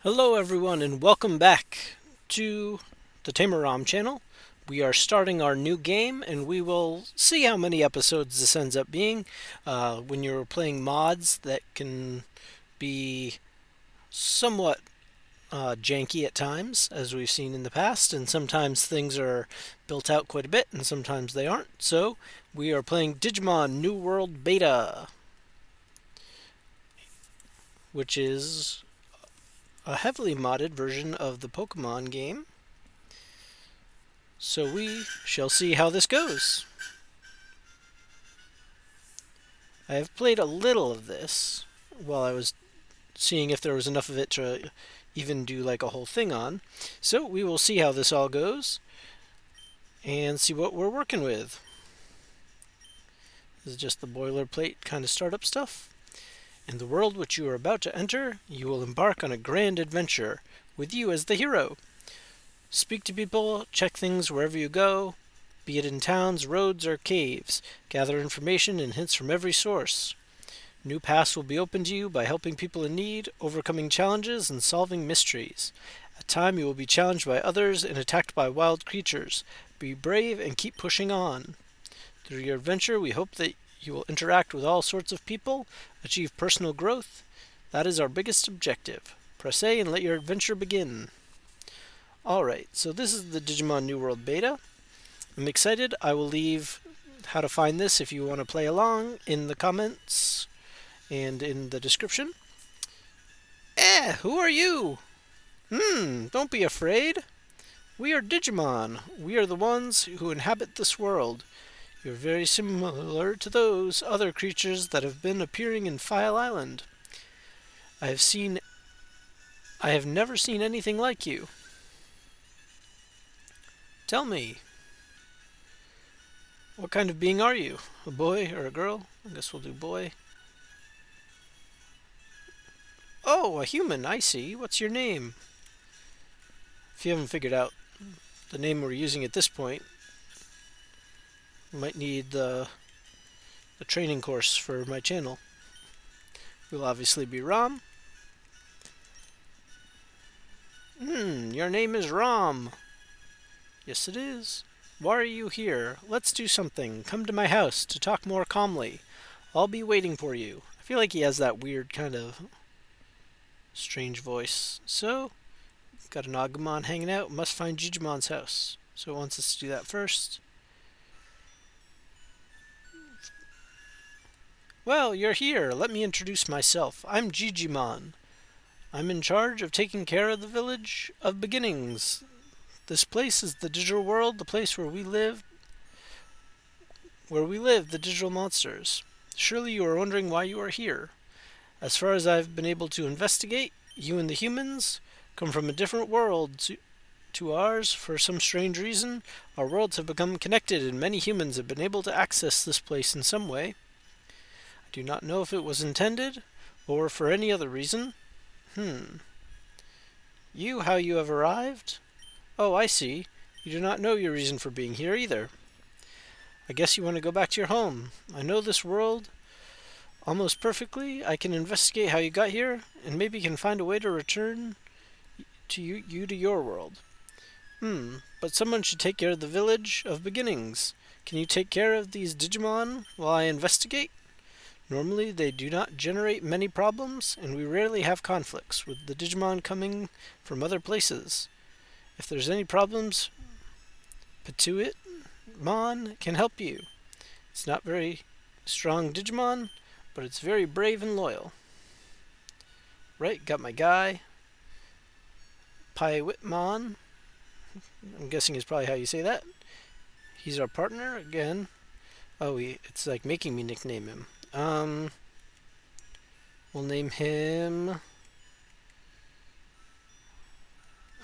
Hello everyone and welcome back to the Tamer Rom channel. We are starting our new game and we will see how many episodes this ends up being. When you're playing mods that can be somewhat janky at times, as we've seen in the past, and sometimes things are built out quite a bit and sometimes they aren't. So we are playing Digimon New World Beta, which is a heavily modded version of the Pokemon game. So we shall see how this goes. I have played a little of this while I was seeing if there was enough of it to even do like a whole thing on. So we will see how this all goes and see what we're working with. This is just the boilerplate kind of startup stuff. In the world which you are about to enter, you will embark on a grand adventure, with you as the hero. Speak to people, check things wherever you go, be it in towns, roads, or caves. Gather information and hints from every source. New paths will be open to you by helping people in need, overcoming challenges, and solving mysteries. At times you will be challenged by others and attacked by wild creatures. Be brave and keep pushing on. Through your adventure, we hope that you will interact with all sorts of people, achieve personal growth. That is our biggest objective. Press A and let your adventure begin. Alright, so this is the Digimon New World Beta. I'm excited. I will leave how to find this if you want to play along in the comments and in the description. Who are you? Don't be afraid. We are Digimon. We are the ones who inhabit this world. You're very similar to those other creatures that have been appearing in File Island. I have never seen anything like you. Tell me, what kind of being are you? A boy or a girl? I guess we'll do boy. Oh, a human, I see. What's your name? If you haven't figured out the name we're using at this point, you might need the training course for my channel. Will obviously be Rom. Your name is Rom. Yes, it is. Why are you here? Let's do something. Come to my house to talk more calmly. I'll be waiting for you. I feel like he has that weird kind of strange voice. So, got an Agumon hanging out. Must find Gigimon's house. So it wants us to do that first. Well, you're here. Let me introduce myself. I'm Digimon. I'm in charge of taking care of the village of beginnings. This place is the digital world, the place where we live, the digital monsters. Surely you are wondering why you are here. As far as I've been able to investigate, you and the humans come from a different world to ours. For some strange reason, our worlds have become connected and many humans have been able to access this place in some way. I do not know if it was intended or for any other reason. How you have arrived? Oh, I see. You do not know your reason for being here either. I guess you want to go back to your home. I know this world almost perfectly. I can investigate how you got here, and maybe can find a way to return you to your world. But someone should take care of the village of beginnings. Can you take care of these Digimon while I investigate? Normally, they do not generate many problems, and we rarely have conflicts with the Digimon coming from other places. If there's any problems, Pituitmon can help you. It's not very strong Digimon, but it's very brave and loyal. Right, got my guy. Paiwitmon. I'm guessing is probably how you say that. He's our partner again. Oh, it's like making me nickname him. We'll name him...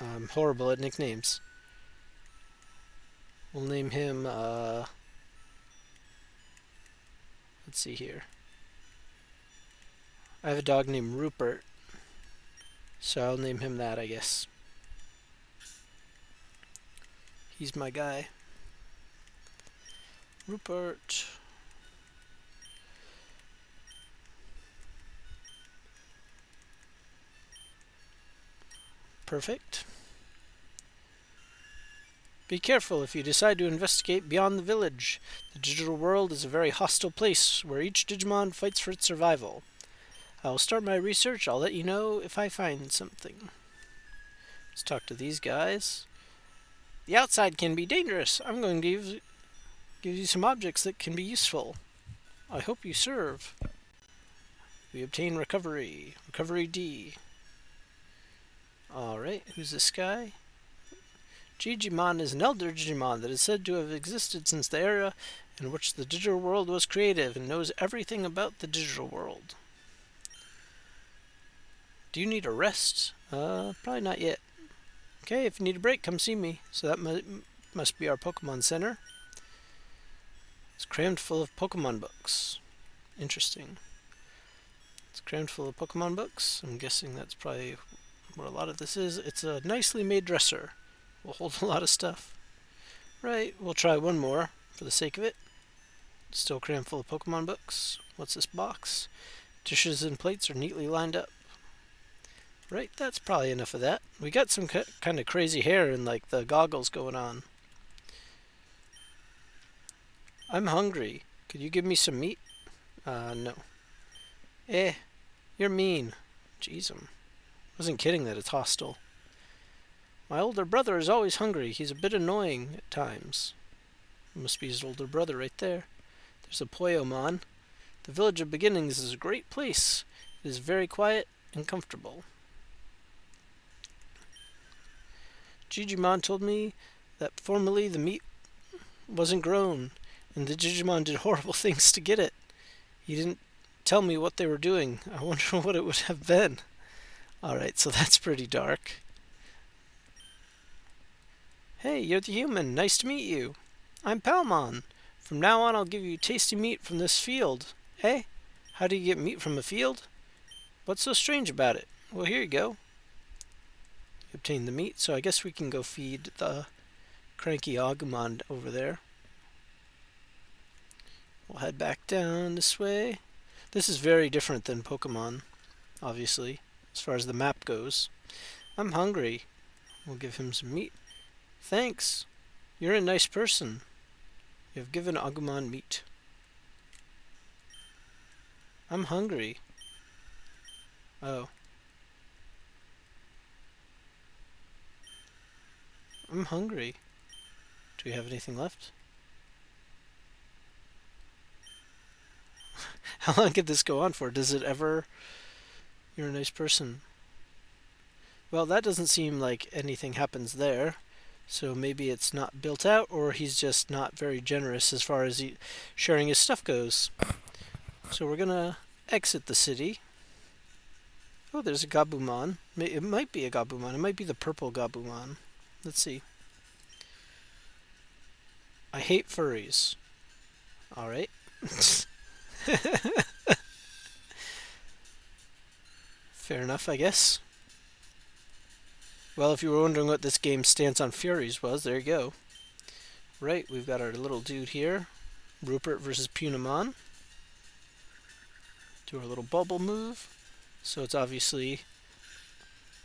I'm horrible at nicknames. We'll name him, let's see here. I have a dog named Rupert, so I'll name him that, I guess. He's my guy. Rupert. Perfect. Be careful if you decide to investigate beyond the village. The digital world is a very hostile place where each Digimon fights for its survival. I will start my research. I'll let you know if I find something. Let's talk to these guys. The outside can be dangerous. I'm going to give you some objects that can be useful. I hope you serve. We obtain recovery. Recovery D. Alright, who's this guy? Digimon is an elder Digimon that is said to have existed since the era in which the digital world was created and knows everything about the digital world. Do you need a rest? Probably not yet. Okay, if you need a break, come see me. So that must be our Pokemon Center. It's crammed full of Pokemon books. Interesting. It's crammed full of Pokemon books. I'm guessing that's probably what a lot of this is. It's a nicely made dresser. Will hold a lot of stuff. Right, we'll try one more for the sake of it. Still crammed full of Pokemon books. What's this box? Dishes and plates are neatly lined up. Right, that's probably enough of that. We got some kind of crazy hair and like the goggles going on. I'm hungry. Could you give me some meat? No. You're mean. Jeez, wasn't kidding that it's hostile. My older brother is always hungry. He's a bit annoying at times. Must be his older brother right there. There's a Poyomon. The Village of Beginnings is a great place. It is very quiet and comfortable. Digimon told me that formerly the meat wasn't grown, and the Digimon did horrible things to get it. He didn't tell me what they were doing. I wonder what it would have been. Alright, so that's pretty dark. Hey, you're the human. Nice to meet you. I'm Palmon. From now on, I'll give you tasty meat from this field. Eh? How do you get meat from a field? What's so strange about it? Well, here you go. You obtain the meat, so I guess we can go feed the cranky Agumon over there. We'll head back down this way. This is very different than Pokemon, obviously, as far as the map goes. I'm hungry. We'll give him some meat. Thanks. You're a nice person. You have given Agumon meat. I'm hungry. Oh. I'm hungry. Do we have anything left? How long could this go on for? Does it ever... You're a nice person. Well, that doesn't seem like anything happens there. So maybe it's not built out, or he's just not very generous as far as sharing his stuff goes. So we're gonna exit the city. Oh, there's a Gabumon. It might be a Gabumon. It might be the purple Gabumon. Let's see. I hate furries. Alright. Fair enough, I guess. Well, if you were wondering what this game's stance on Furies was, there you go. Right, we've got our little dude here. Rupert versus Punamon. Do our little bubble move. So it's obviously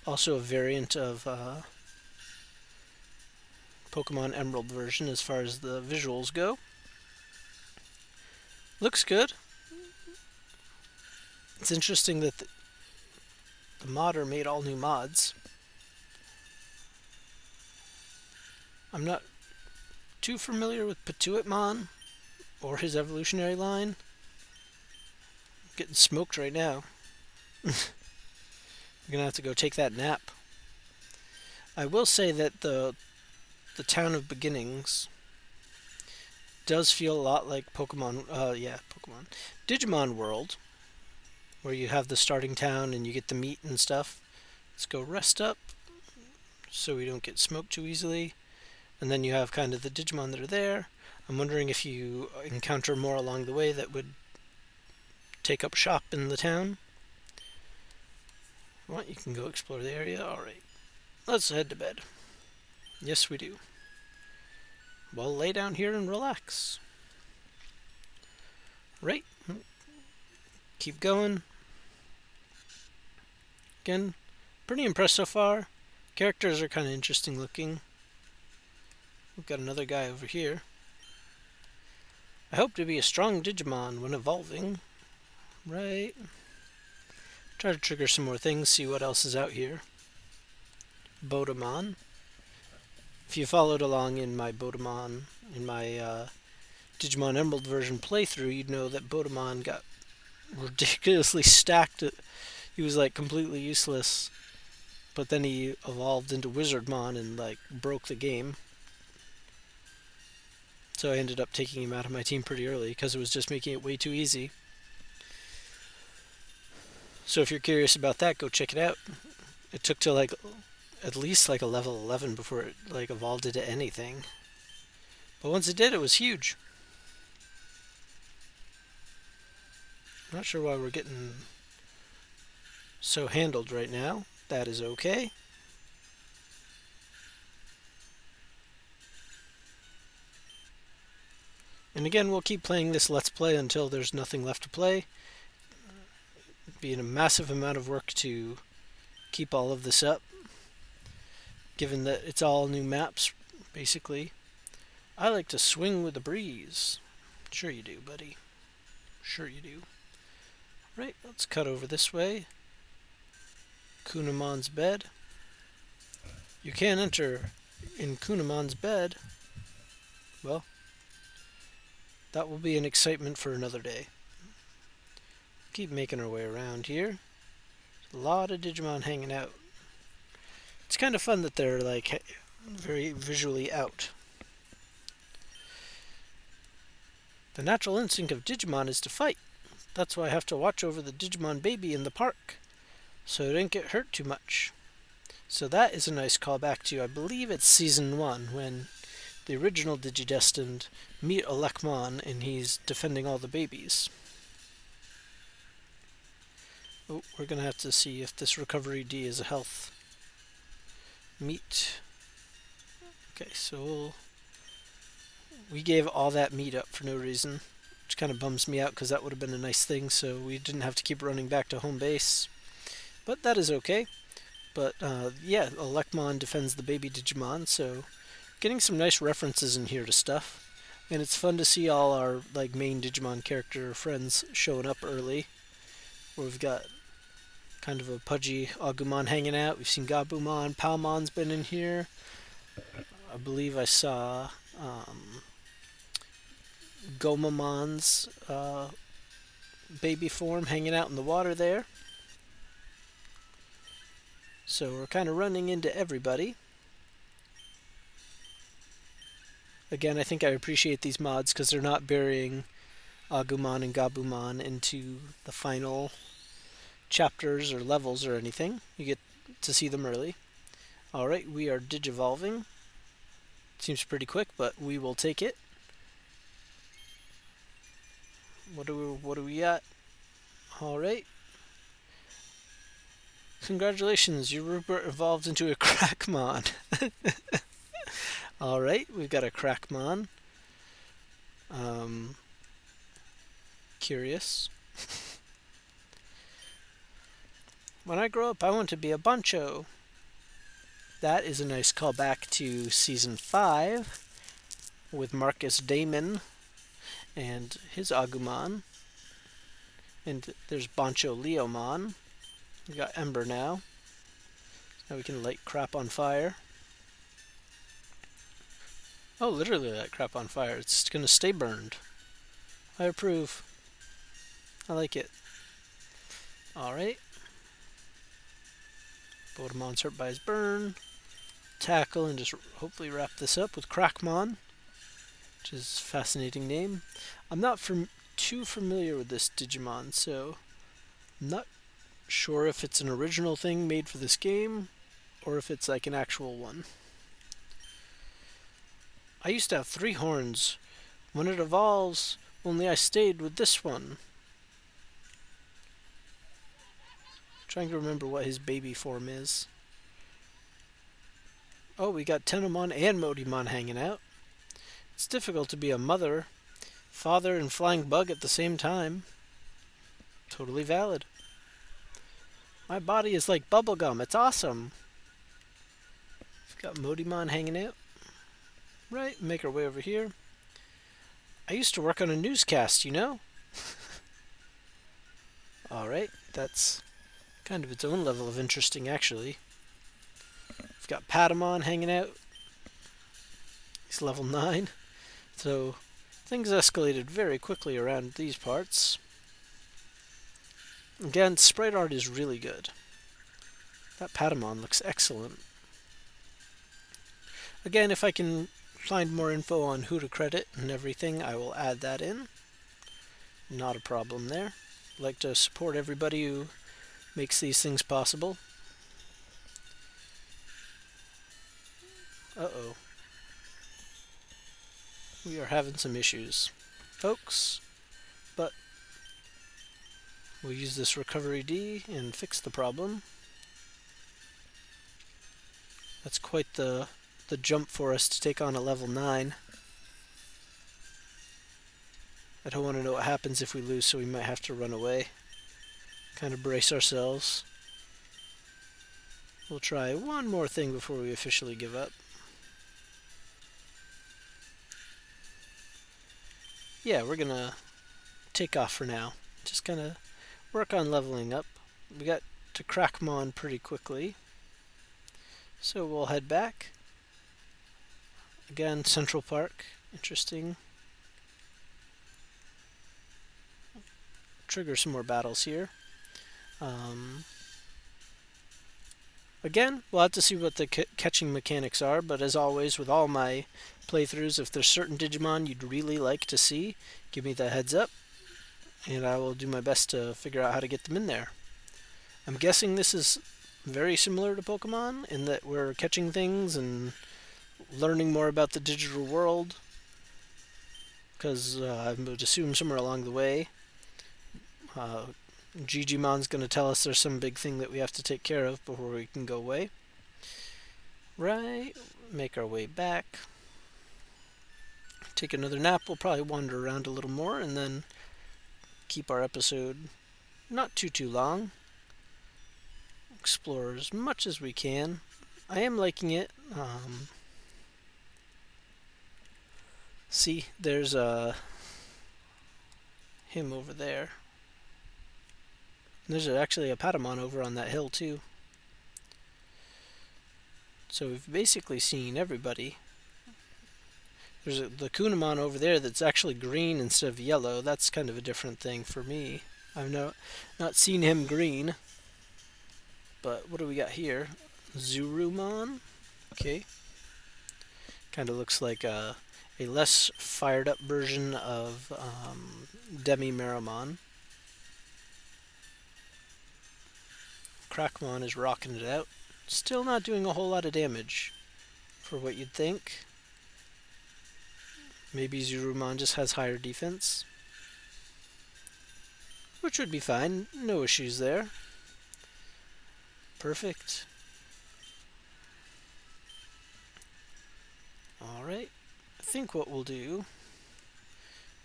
also a variant of Pokemon Emerald version as far as the visuals go. Looks good. It's interesting that the modder made all new mods. I'm not too familiar with Patuitmon or his evolutionary line. I'm getting smoked right now. I'm gonna have to go take that nap. I will say that the town of Beginnings does feel a lot like Pokemon. Pokemon Digimon World, where you have the starting town and you get the meat and stuff. Let's go rest up so we don't get smoked too easily. And then you have kind of the Digimon that are there. I'm wondering if you encounter more along the way that would take up shop in the town. What? You can go explore the area? Alright. Let's head to bed. Yes, we do. Well, lay down here and relax. Right. Keep going. Again, pretty impressed so far. Characters are kind of interesting looking. We've got another guy over here. I hope to be a strong Digimon when evolving. Right. Try to trigger some more things, see what else is out here. Bodemon. If you followed along in my Bodemon, in my Digimon Emerald version playthrough, you'd know that Bodemon got ridiculously stacked. He was like completely useless, but then he evolved into Wizardmon and like broke the game. So I ended up taking him out of my team pretty early because it was just making it way too easy. So if you're curious about that, go check it out. It took till like at least like a level 11 before it like evolved into anything. But once it did, it was huge. Not sure why we're getting so handled right now. That is okay. And again, we'll keep playing this Let's Play until there's nothing left to play. It'd be a massive amount of work to keep all of this up, given that it's all new maps, basically. I like to swing with the breeze. Sure you do, buddy. Sure you do. Right, let's cut over this way. Kunamon's bed. You can't enter in Kunamon's bed. Well, that will be an excitement for another day. Keep making our way around here. There's a lot of Digimon hanging out. It's kind of fun that they're like very visually out. The natural instinct of Digimon is to fight. That's why I have to watch over the Digimon baby in the park, so it didn't get hurt too much. So that is a nice callback to, I believe it's Season 1, when the original Digidestined meet Alekmon and he's defending all the babies. Oh, we're going to have to see if this Recovery D is a health. Meat. Okay, so we gave all that meat up for no reason, which kind of bums me out because that would have been a nice thing, so we didn't have to keep running back to home base. But that is okay. But yeah, Alekmon defends the baby Digimon, so getting some nice references in here to stuff. And it's fun to see all our like main Digimon character friends showing up early. We've got kind of a pudgy Agumon hanging out. We've seen Gabumon, Palmon's been in here. I believe I saw Gomamon's baby form hanging out in the water there. So we're kind of running into everybody. Again, I think I appreciate these mods because they're not burying Agumon and Gabumon into the final chapters or levels or anything. You get to see them early. Alright, we are digivolving. Seems pretty quick, but we will take it. What do we got? Alright. Congratulations, your Rupert evolved into a Crackmon. Alright, we've got a Crackmon. Curious. When I grow up, I want to be a Bancho. That is a nice callback to Season 5 with Marcus Damon and his Agumon. And there's Bancho Leomon. We got Ember now. Now we can light crap on fire. Oh, literally light crap on fire. It's gonna stay burned. I approve. I like it. Alright. Bodemon's hurt by his burn. Tackle and just hopefully wrap this up with Crackmon, which is a fascinating name. I'm not too familiar with this Digimon, so I'm not sure if it's an original thing made for this game or if it's like an actual one. I used to have 3 horns. When it evolves, only I stayed with this one. Trying to remember what his baby form is. Oh, we got Tennomon and Modimon hanging out. It's difficult to be a mother, father, and flying bug at the same time. Totally valid. My body is like bubblegum. It's awesome. Got Modimon hanging out. Right, make our way over here. I used to work on a newscast, you know? Alright, that's kind of its own level of interesting, actually. We've got Patamon hanging out. He's level 9. So, things escalated very quickly around these parts. Again, sprite art is really good. That Patamon looks excellent. Again, if I can find more info on who to credit and everything, I will add that in. Not a problem there. I'd like to support everybody who makes these things possible. Uh-oh. We are having some issues, folks. But we'll use this recovery D and fix the problem. That's quite the jump for us to take on a level 9. I don't want to know what happens if we lose, so we might have to run away. Kind of brace ourselves. We'll try one more thing before we officially give up. Yeah, we're gonna take off for now. Just gonna work on leveling up. We got to Crackmon pretty quickly. So we'll head back. Again, Central Park. Interesting. Trigger some more battles here. Again, we'll have to see what the catching mechanics are, but as always, with all my playthroughs, if there's certain Digimon you'd really like to see, give me the heads up, and I will do my best to figure out how to get them in there. I'm guessing this is very similar to Pokemon, in that we're catching things and learning more about the digital world, because I would assume somewhere along the way, Gigimon's going to tell us there's some big thing that we have to take care of before we can go away. Right, make our way back. Take another nap. We'll probably wander around a little more and then keep our episode not too long. Explore as much as we can. I am liking it. See, there's him over there. There's actually a Patamon over on that hill too. So we've basically seen everybody. There's the Kunamon over there that's actually green instead of yellow. That's kind of a different thing for me. I've not seen him green. But what do we got here? Zurumon. Okay. Kind of looks like a less fired up version of Demi-Meramon. Crackmon is rocking it out. Still not doing a whole lot of damage for what you'd think. Maybe Zurumon just has higher defense, which would be fine. No issues there. Perfect. Alright. I think what we'll do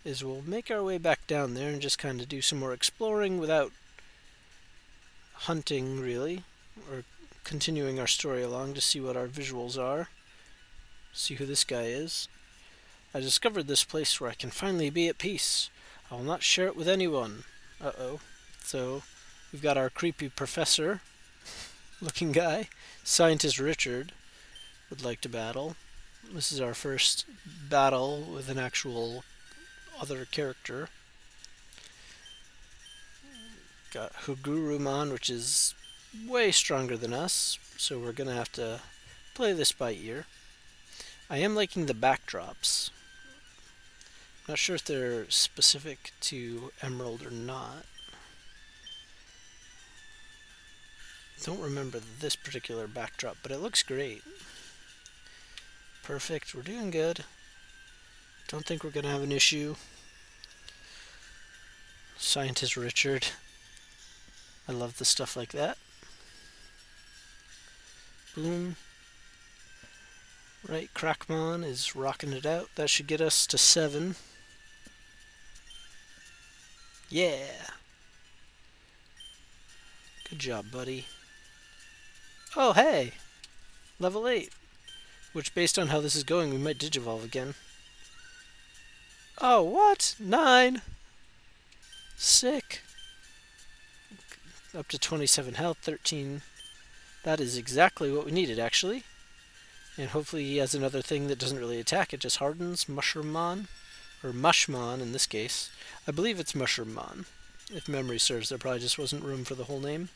is we'll make our way back down there and just kind of do some more exploring without hunting, really, or continuing our story along to see what our visuals are. See who this guy is. I discovered this place where I can finally be at peace. I will not share it with anyone. Uh-oh. So, we've got our creepy professor looking guy. Scientist Richard would like to battle. This is our first battle with an actual other character. Got Hugurumon, which is way stronger than us, so we're going to have to play this by ear. I am liking the backdrops. Not sure if they're specific to Emerald or not. Don't remember this particular backdrop, but it looks great. Perfect, we're doing good. Don't think we're going to have an issue. Scientist Richard. I love the stuff like that. Boom. Right, Crackmon is rocking it out. That should get us to 7. Yeah! Good job, buddy. Oh, hey! Level 8. Which, based on how this is going, we might Digivolve again. Oh, what? 9? Sick. Up to 27 health, 13. That is exactly what we needed, actually. And hopefully he has another thing that doesn't really attack, it just hardens. Mushroom-mon. Or Mushmon in this case. I believe it's Mushroom-mon. If memory serves, there probably just wasn't room for the whole name.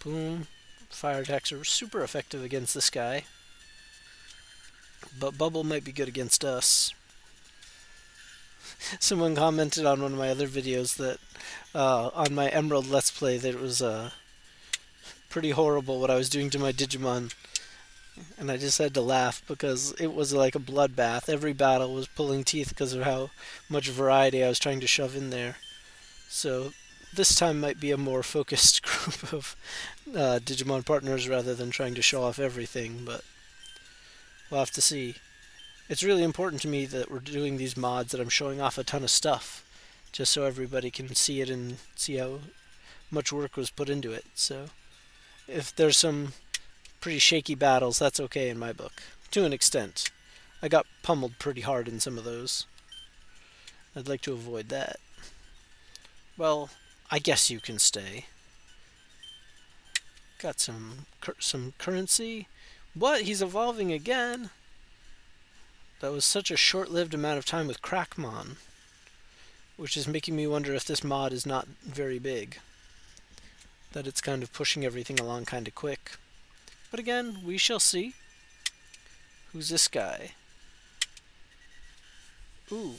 Boom. Fire attacks are super effective against this guy. But Bubble might be good against us. Someone commented on one of my other videos that on my Emerald Let's Play that it was pretty horrible what I was doing to my Digimon. And I just had to laugh because it was like a bloodbath. Every battle was pulling teeth because of how much variety I was trying to shove in there. So this time might be a more focused group of Digimon partners rather than trying to show off everything, but we'll have to see. It's really important to me that we're doing these mods, that I'm showing off a ton of stuff, just so everybody can see it and see how much work was put into it. So if there's some pretty shaky battles, that's okay in my book, to an extent. I got pummeled pretty hard in some of those. I'd like to avoid that. Well, I guess you can stay. Got some currency. What? He's evolving again? That was such a short-lived amount of time with Crackmon, which is making me wonder if this mod is not very big. That it's kind of pushing everything along kind of quick. But again, we shall see. Who's this guy? Ooh.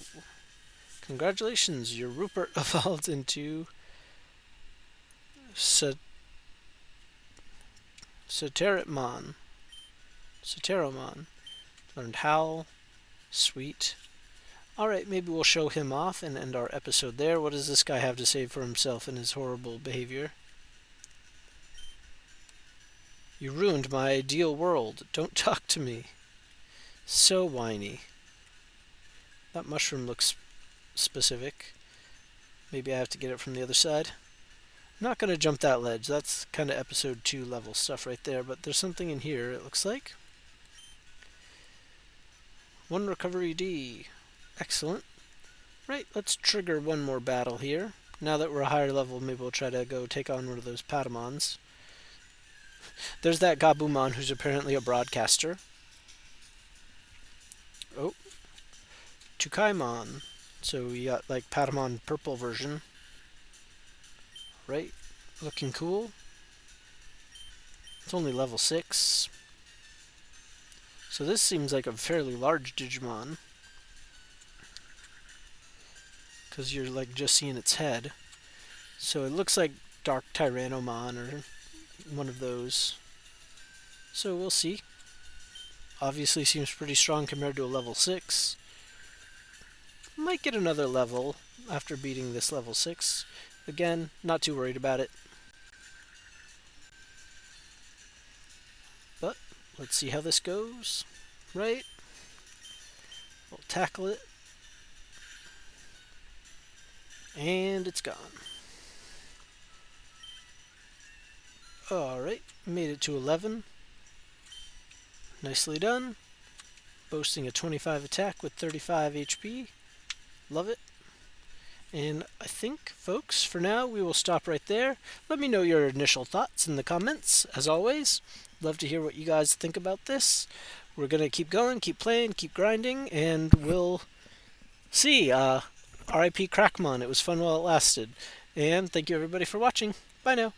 Congratulations, your Rupert evolved into Soteromon. Learned Howl. Sweet. Alright, maybe we'll show him off and end our episode there. What does this guy have to say for himself and his horrible behavior? You ruined my ideal world. Don't talk to me. So whiny. That mushroom looks specific. Maybe I have to get it from the other side. I'm not going to jump that ledge. That's kind of episode 2 level stuff right there. But there's something in here, it looks like. 1 recovery D. Excellent. Right, let's trigger one more battle here. Now that we're a higher level, maybe we'll try to go take on one of those Patamons. There's that Gabumon who's apparently a broadcaster. Oh. Tukaimon. So we got like Patamon purple version. Right. Looking cool. It's only level 6. So this seems like a fairly large Digimon. Because you're like just seeing its head. So it looks like Dark Tyrannomon or one of those. So we'll see. Obviously seems pretty strong compared to a level 6. Might get another level after beating this level 6. Again, not too worried about it. But let's see how this goes. Right? We'll tackle it. And it's gone. Alright, made it to 11. Nicely done. Boasting a 25 attack with 35 HP. Love it. And I think, folks, for now we will stop right there. Let me know your initial thoughts in the comments, as always. Love to hear what you guys think about this. We're going to keep going, keep playing, keep grinding, and we'll see. R.I.P. Crackmon. It was fun while it lasted. And thank you everybody for watching. Bye now.